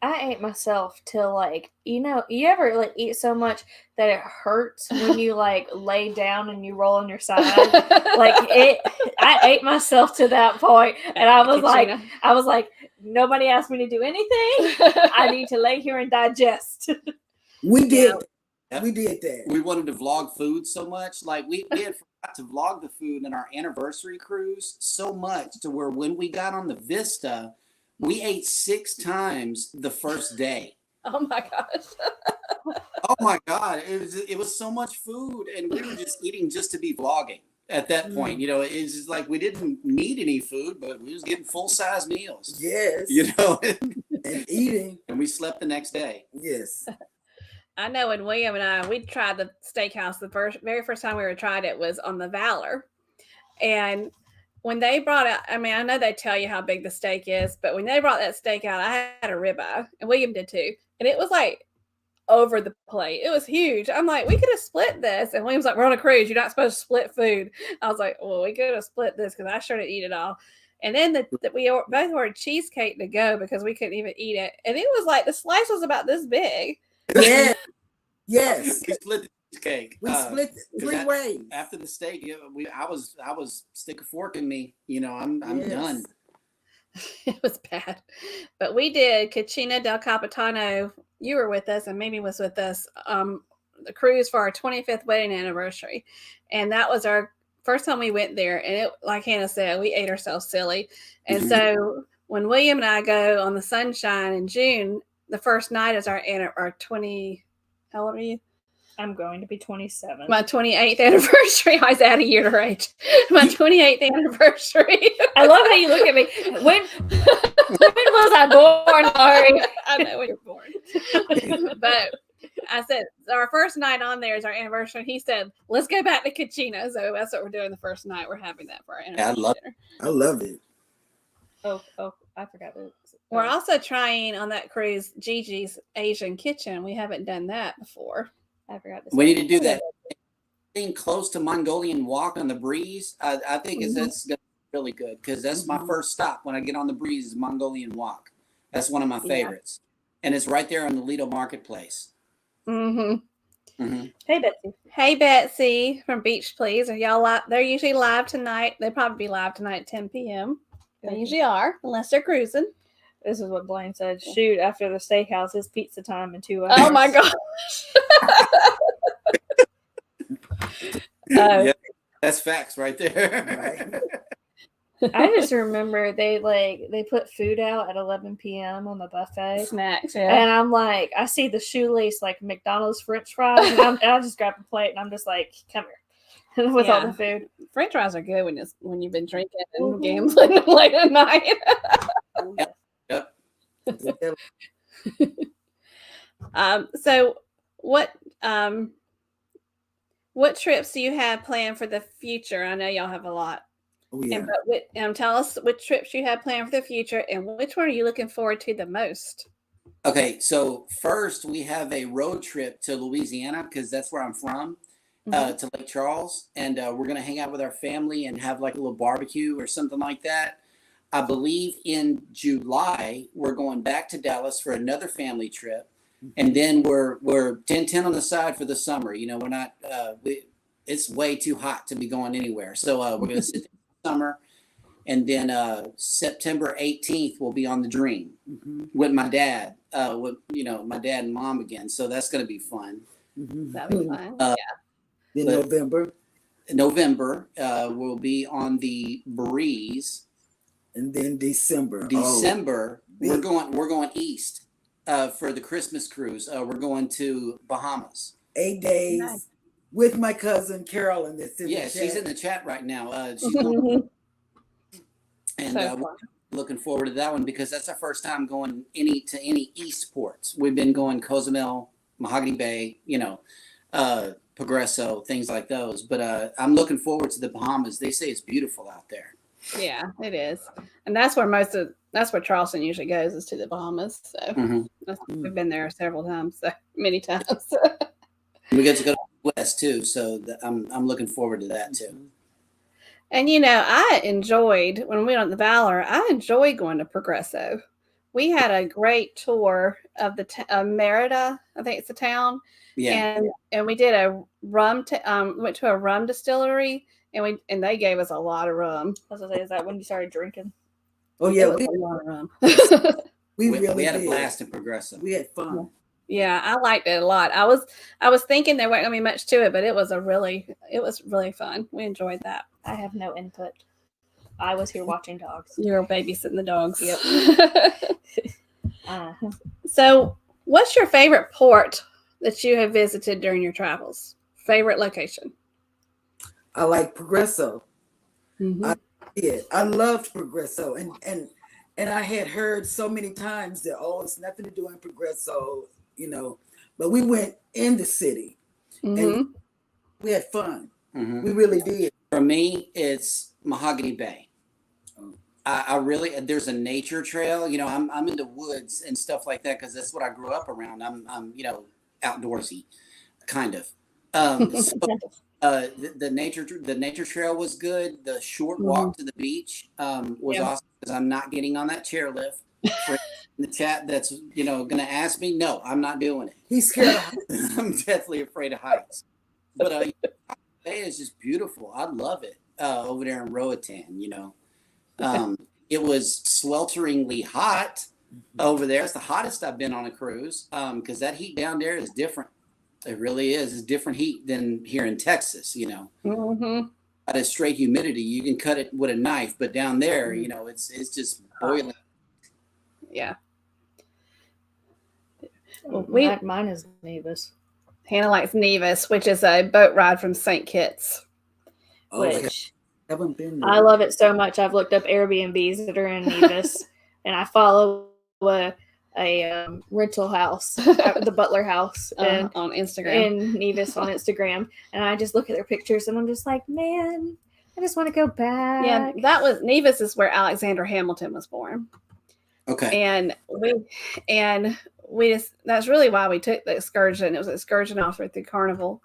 I ate myself till like, you know, you ever like eat so much that it hurts when you like lay down and you roll on your side? I ate myself to that point, and I was like, nobody asked me to do anything. I need to lay here and digest. We did. We did that. We wanted to vlog food so much. Like we had forgot to vlog the food in our anniversary cruise so much to where when we got on the Vista, we ate 6 times the first day. Oh my gosh. Oh my God. It was so much food, and we were just eating just to be vlogging at that point. You know, it's just like we didn't need any food, but we was getting full-size meals. Yes. You know, and eating. And we slept the next day. Yes. I know when William and we tried the steakhouse, the very first time we ever tried it was on the Valor. And when they brought out, I mean, I know they tell you how big the steak is, but when they brought that steak out, I had a ribeye, and William did too. And it was like over the plate. It was huge. I'm like, we could have split this. And William's like, we're on a cruise. You're not supposed to split food. I was like, well, we could have split this because I sure didn't eat it all. And then we both ordered cheesecake to go because we couldn't even eat it. And it was like, the slice was about this big. Yeah. Yes. We split the cheesecake. We split 3 ways. After the steak, I was stick a fork in me. You know, I'm done. It was bad. But we did Cucina del Capitano. You were with us, and Mimi was with us. The cruise for our 25th wedding anniversary. And that was our first time we went there. And it, like Hannah said, we ate ourselves silly. And so when William and I go on the Sunshine in June, the first night is our 20, how old are you? I'm going to be 27. My 28th anniversary. I was adding a year to her age. My 28th anniversary. I love how you look at me. When was I born, Laurie? I know when you're born. But I said, our first night on there is our anniversary. He said, let's go back to Cucina. So that's what we're doing the first night. We're having that for our anniversary dinner. I love it. Oh, I forgot that. We're also trying on that cruise Gigi's Asian Kitchen. We haven't done that before. I forgot this. We need to do that thing close to Mongolian Walk on the Breeze. I think that's gonna be really good because that's my first stop when I get on the Breeze is Mongolian Walk. That's one of my favorites, and it's right there on the Lido Marketplace. Hey Betsy. Hey Betsy from Beach Please. Are y'all live? They're usually live tonight. They'll probably be live tonight at 10 p.m. They usually are, unless they're cruising. This is what Blaine said. Shoot, after the steakhouse, it's pizza time in 2 hours. Oh my gosh. Yeah, that's facts right there. I just remember they put food out at 11 p.m. on the buffet. Snacks, yeah. And I'm like, I see the shoelace like McDonald's French fries, and I just grab a plate and I'm just like, come here. With all the food. French fries are good when you've been drinking and gambling late at night. Yep. So what trips do you have planned for the future? I know y'all have a lot. Oh, yeah. And tell us which trips you have planned for the future and which one are you looking forward to the most? Okay, so first we have a road trip to Louisiana because that's where I'm from. To Lake Charles, and we're going to hang out with our family and have like a little barbecue or something like that. I believe in July, we're going back to Dallas for another family trip. And then we're 10-10 on the side for the summer. You know, we're not, it's way too hot to be going anywhere. So we're going to sit there in the summer And then September 18th we'll be on the Dream with my dad, with my dad and mom again. So that's going to be fun. That'd be fun. In November. November we'll be on the Breeze, and then December. We're going east for the Christmas cruise. We're going to Bahamas. 8 days with my cousin Carolyn. That's in the chat. She's in the chat right now. And we're looking forward to that one because that's our first time going to any east ports. We've been going Cozumel, Mahogany Bay, Progreso, things like those. But I'm looking forward to the Bahamas. They say it's beautiful out there. Yeah, it is, and that's where Charleston usually goes, is to the Bahamas. So we've been there several times, so many times. We get to go to the West too, so I'm looking forward to that too. And I enjoyed when we were on the Valor. I enjoyed going to Progreso. We had a great tour of the Merida, I think it's the town. Yeah. And we did a rum. Went to a rum distillery, and they gave us a lot of rum. I was gonna say, is that when you started drinking? Oh yeah, a lot of rum. we had a blast in Progreso. We had fun. Yeah, I liked it a lot. I was thinking there wasn't gonna be much to it, but it was really fun. We enjoyed that. I have no input. I was here watching dogs. You were babysitting the dogs. Yep. So, what's your favorite port that you have visited during your travels? Favorite location? I like Progreso. I did. I loved Progreso, and I had heard so many times that it's nothing to do in Progreso, But we went in the city, and we had fun. We really did. For me, it's Mahogany Bay. I really, there's a nature trail. I'm into woods and stuff like that because that's what I grew up around. I'm outdoorsy, kind of. The nature trail was good. The short walk to the beach was awesome because I'm not getting on that chairlift. For in the chat, that's going to ask me. No, I'm not doing it. He's scared of heights. I'm definitely afraid of heights. But Bay is just beautiful. I love it over there in Roatan. It was swelteringly hot over there. It's the hottest I've been on a cruise because that heat down there is different. It really is. It's different heat than here in Texas, At a straight humidity, you can cut it with a knife, but down there, it's just boiling. Yeah. Well, mine is Nevis. Hannah likes Nevis, which is a boat ride from St. Kitts. Which I haven't been there. I love it so much. I've looked up Airbnbs that are in Nevis, and I follow a rental house, the Butler House, on Instagram, in Nevis on Instagram, and I just look at their pictures, and I'm just like, man, I just want to go back. Yeah, Nevis is where Alexander Hamilton was born. Okay, and we just, that's really why we took the excursion. It was an excursion offered at the Carnival,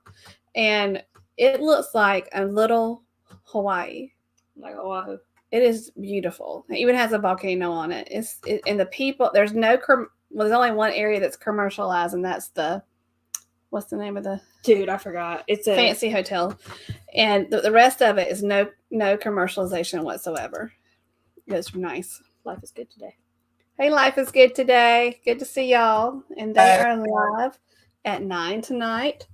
and it looks like a little Hawaii, like Oahu. It is beautiful. It even has a volcano on it. And the people, there's there's only one area that's commercialized, and that's what's the name of the? Dude, I forgot. It's a fancy hotel, and the rest of it is no commercialization whatsoever. It's nice. Life is good today. Hey, life is good today. Good to see y'all. And they are live at 9 tonight.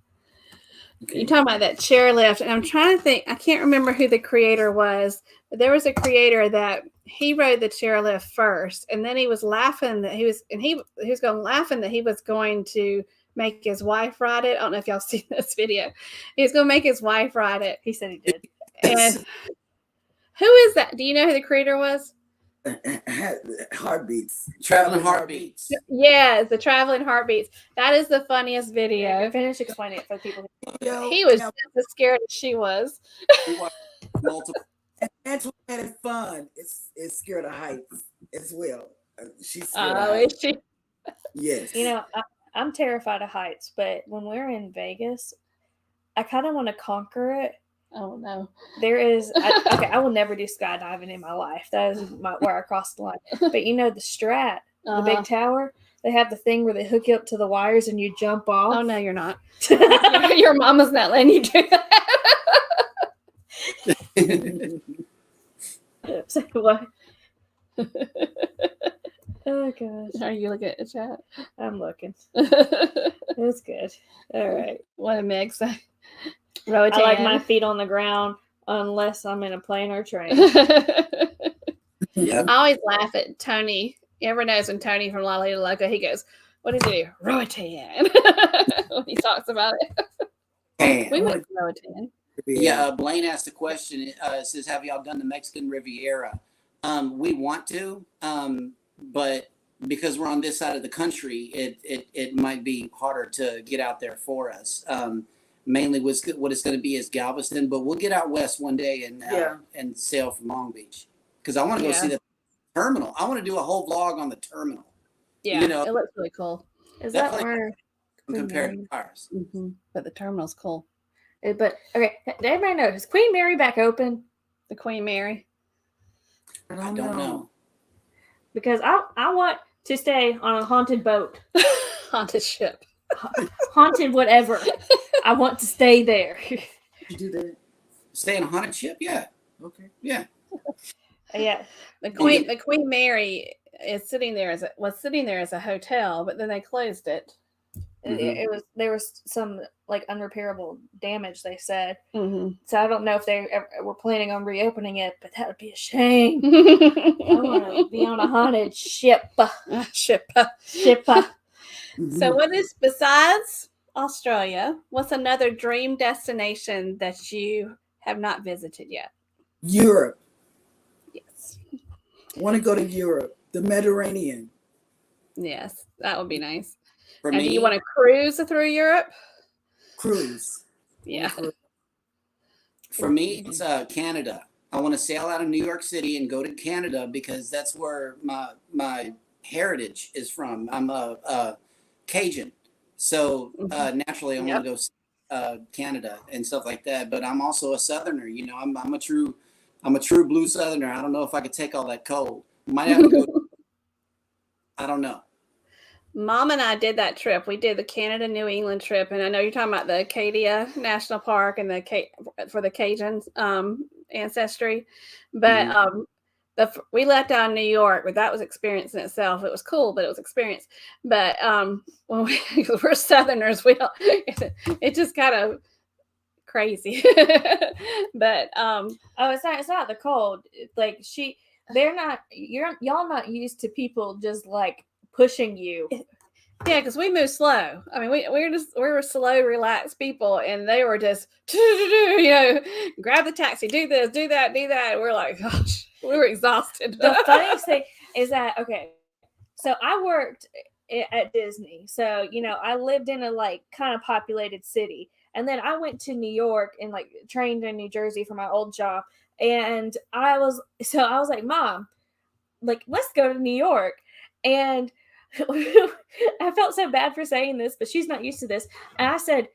Okay. You're talking about that chairlift, and I'm trying to think. I can't remember who the creator was, but there was a creator that he rode the chairlift first, and then he was laughing that he was going to make his wife ride it. I don't know if y'all seen this video. He was going to make his wife ride it. He said he did. And who is that? Do you know who the creator was? Heartbeats. Traveling Heartbeats. Yeah, the Traveling Heartbeats. That is the funniest video. Finish explaining it for the people. He was just as scared as she was. Multiple. And Angela had fun. Is scared of heights as well. She's scared of heights. Is she? Yes. I'm terrified of heights, but when we're in Vegas, I kind of want to conquer it. Oh no! There is I will never do skydiving in my life. That is where I crossed the line. But the Strat, the big tower, they have the thing where they hook you up to the wires and you jump off. Oh no, you're not. Your mama's not letting you do that. Oops. What? Oh gosh, Are you looking at the chat? I'm looking. What That's good. All right. did Meg say? Rotan. I like my feet on the ground unless I'm in a plane or train. Yeah. I always laugh at Tony. Everyone knows when Tony from Lolita Loca, he goes, "What does he do? Rotan." When he talks about it. We went to Rotan. Yeah, Blaine asked a question. It says, "Have y'all done the Mexican Riviera?" We want to, but because we're on this side of the country, it might be harder to get out there for us. Mainly, what it's going to be is Galveston, but we'll get out west one day and sail from Long Beach because I want to go see the terminal. I want to do a whole vlog on the terminal. Yeah, it looks really cool. Is that where compared to ours? Mm-hmm. But the terminal's cool. But okay, did everybody know, is Queen Mary back open? The Queen Mary. I I don't know. Because I want to stay on a haunted boat. Haunted ship. Haunted whatever. I want to stay there. You do that? Stay in a haunted ship? Yeah. Okay. Yeah. Yeah. The Queen Mary is sitting there was sitting there as a hotel, but then they closed it. There was some like unrepairable damage, they said. Mm-hmm. So I don't know if they were planning on reopening it, but that would be a shame. I want to be on a haunted ship. Ship. Mm-hmm. So what is, besides Australia, what's another dream destination that you have not visited yet? Europe. Yes. I want to go to Europe, the Mediterranean. Yes, that would be nice. For And me, do you want to cruise through Europe? Cruise. Yeah. For me, it's Canada. I want to sail out of New York City and go to Canada because that's where my heritage is from. I'm a Cajun, so naturally I want to go Canada and stuff like that. But I'm also a Southerner. You know, I'm a true blue Southerner. I don't know if I could take all that cold. Might have to go. I don't know. Mom and I did that trip. We did the Canada New England trip, and I know you're talking about the Acadia National Park and for the Cajun ancestry, but we left out in New York, but that was experience in itself. It was cool, but it was experience. But when we're Southerners, we don't. It just kind of crazy. But it's not the cold. Like y'all not used to people just like pushing you. Yeah, because we move slow. I mean, we were slow, relaxed people, and they were just, grab the taxi, do this, do that, do that. We're like, gosh, we were exhausted. The funniest thing is that, okay, so I worked at Disney. So, I lived in a like kind of populated city. And then I went to New York and like trained in New Jersey for my old job. And I was like, Mom, like, let's go to New York. And I felt so bad for saying this, but she's not used to this. And I said,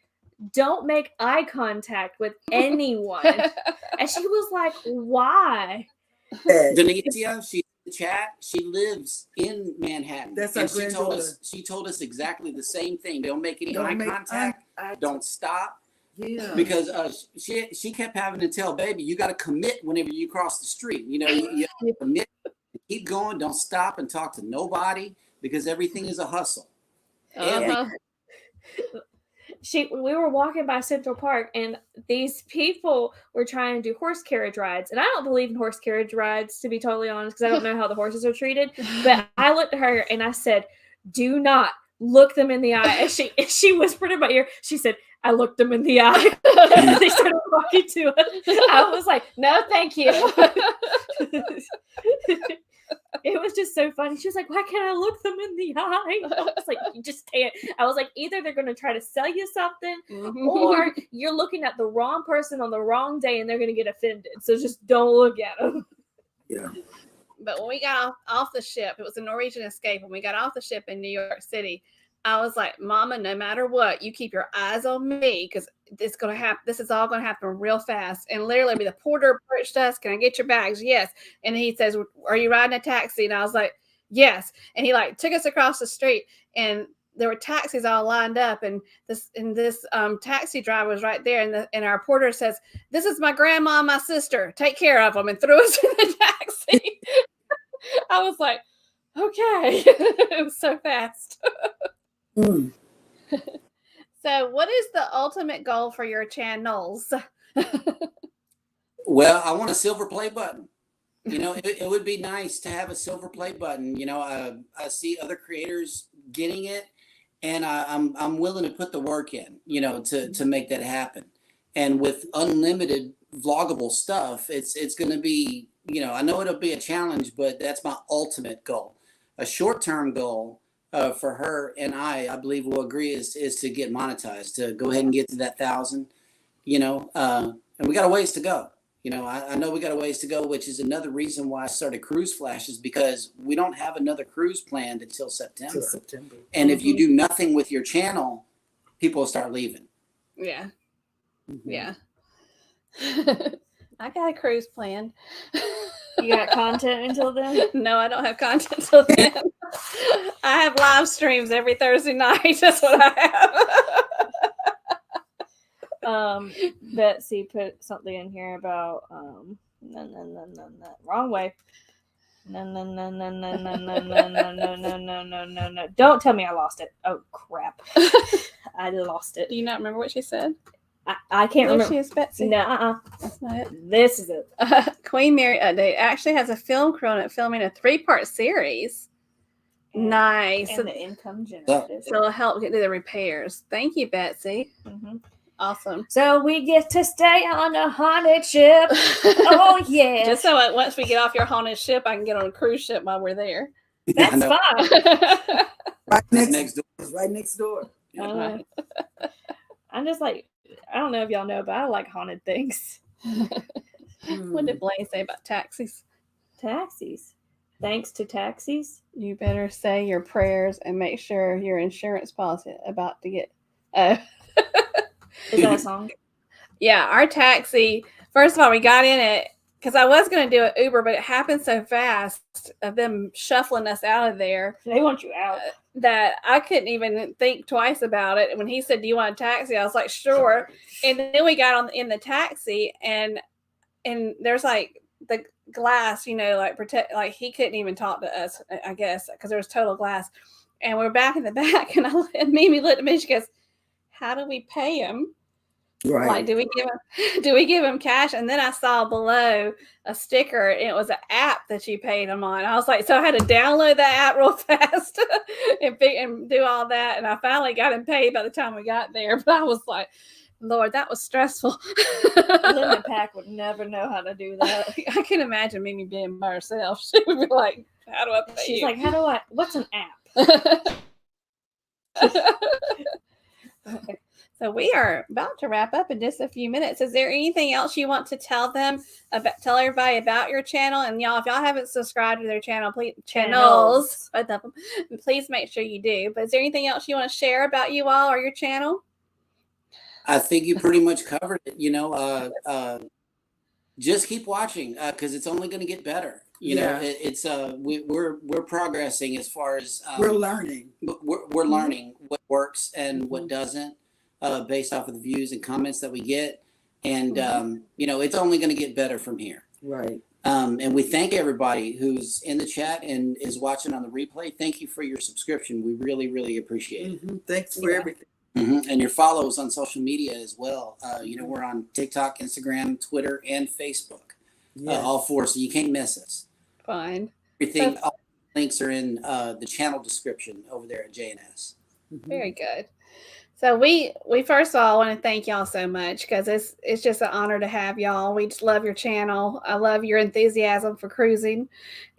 don't make eye contact with anyone. And she was like, why? Denicia, she's in the chat. She lives in Manhattan. That's and our she told us exactly the same thing. Don't make any eye contact. Don't stop. Yeah. Because she kept having to tell baby, you got to commit whenever you cross the street. You have to commit, keep going, don't stop and talk to nobody because everything is a hustle. We were walking by Central Park and these people were trying to do horse carriage rides. And I don't believe in horse carriage rides, to be totally honest, because I don't know how the horses are treated. But I looked at her and I said, do not look them in the eye. And she whispered in my ear, she said, I looked them in the eye. And they started walking to us. I was like, no, thank you. It was just so funny. She was like, why can't I look them in the eye? I was like, you just can't. I was like, either they're going to try to sell you something or you're looking at the wrong person on the wrong day and they're going to get offended. So just don't look at them. Yeah. But when we got off the ship, it was a Norwegian Escape. When we got off the ship in New York City, I was like, Mama, no matter what, you keep your eyes on me because it's going to happen. This is all going to happen real fast. And literally, the porter approached us. Can I get your bags? Yes. And he says, are you riding a taxi? And I was like, yes. And he like took us across the street. And there were taxis all lined up, and this taxi driver was right there, and our porter says, "This is my grandma and my sister. Take care of them," and threw us in the taxi. I was like, okay. It was so fast. So what is the ultimate goal for your channels? Well, I want a silver play button. You know, it would be nice to have a silver play button. You know, I see other creators getting it, and I'm willing to put the work in, you know, to make that happen. And with unlimited vloggable stuff, it's going to be, you know, I know it'll be a challenge, but that's my ultimate goal. A short-term goal for her and I believe we'll agree is to get monetized, to go ahead and get to that 1,000, you know, and we got a ways to go. You know, I know we got a ways to go, which is another reason why I started Cruise Flashes, because we don't have another cruise planned until September. And if you do nothing with your channel, people will start leaving. Yeah. Yeah. I got a cruise planned. You got content until then? No, I don't have content until then. I have live streams every Thursday night. That's what I have. Betsy put something in here about wrong way. No. Don't tell me I lost it. Oh crap. I lost it. Do you not remember what she said? I can't remember. She is Betsy. No, that's not it. This is it. Queen Mary Update actually has a film crew on it, filming a 3-part series. Nice. And the income generated. So it'll help get to the repairs. Thank you, Betsy. Mm-hmm. Awesome. So we get to stay on a haunted ship. Oh yeah. Just so once we get off your haunted ship, I can get on a cruise ship while we're there. That's fine. Right next door. Right next door. Right. I'm just like, I don't know if y'all know, but I like haunted things. What did Blaine say about taxis? Taxis. Thanks to taxis. You better say your prayers and make sure your insurance policy about to get. Is that a song? Yeah, our taxi. First of all, we got in it because I was going to do an Uber, but it happened so fast of them shuffling us out of there. They want you out. That I couldn't even think twice about it. When he said, "Do you want a taxi?" I was like, "Sure." And then we got in the taxi, and there's like the glass, you know, like protect. Like he couldn't even talk to us, I guess, because there was total glass. And we're back in the back, and Mimi looked at me. She goes, "How do we pay him?" Right. Like, do we give him cash? And then I saw below a sticker, and it was an app that you paid him on. I was like, so I had to download that app real fast and do all that. And I finally got him paid by the time we got there. But I was like, Lord, that was stressful. Linda Pack would never know how to do that. I can imagine Mimi being by herself. She would be like, how do I pay She's you? like, what's an app? Okay. So we are about to wrap up in just a few minutes. Is there anything else you want to tell everybody about your channel? And y'all, if y'all haven't subscribed to their channel, channels, both of them, please make sure you do. But is there anything else you want to share about you all or your channel? I think you pretty much covered it. You know, just keep watching because it's only going to get better. You know, it's we're progressing as far as we're learning. We're learning what works and what doesn't. Based off of the views and comments that we get. And, you know, it's only going to get better from here. Right. And we thank everybody who's in the chat and is watching on the replay. Thank you for your subscription. We really, really appreciate it. Thanks for everything. And your follows on social media as well. You know, we're on TikTok, Instagram, Twitter, and Facebook. All 4, so you can't miss us. Fine. Everything, all links are in the channel description over there at JNS. Very good. So we first of all want to thank y'all so much because it's just an honor to have y'all. We just love your channel. I love your enthusiasm for cruising,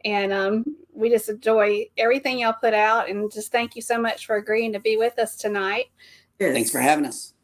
and we just enjoy everything y'all put out. And just thank you so much for agreeing to be with us tonight. Yes. Thanks for having us.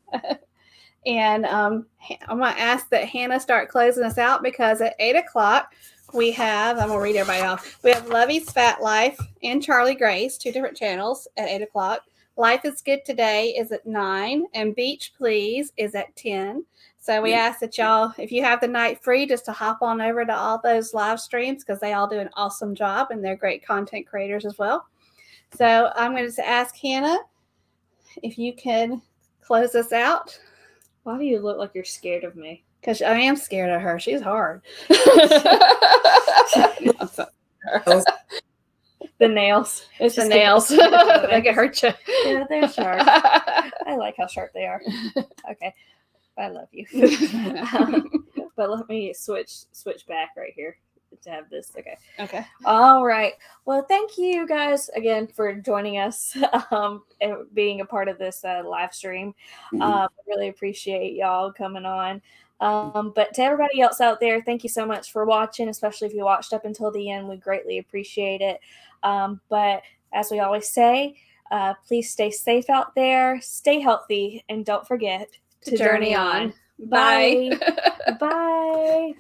And I'm going to ask that Hannah start closing us out because at 8:00 we have, I'm going to read everybody off. We have Lovey's Fat Life and Charlie Grace, 2 different channels at 8:00. Life is Good Today is at 9, and Beach Please is at 10. So we ask that y'all, if you have the night free, just to hop on over to all those live streams because they all do an awesome job and they're great content creators as well. So I'm going to ask Hannah if you could close us out. Why do you look like you're scared of me? Because I am scared of her. She's hard. The nails. It's the nails. They can hurt you. Yeah, they're sharp. I like how sharp they are. Okay. I love you. But let me switch back right here to have this. Okay. Okay. All right. Well, thank you guys again for joining us and being a part of this live stream. I really appreciate y'all coming on. But to everybody else out there, thank you so much for watching, especially if you watched up until the end. We greatly appreciate it. But as we always say, please stay safe out there, stay healthy, and don't forget To journey on. Bye. Bye.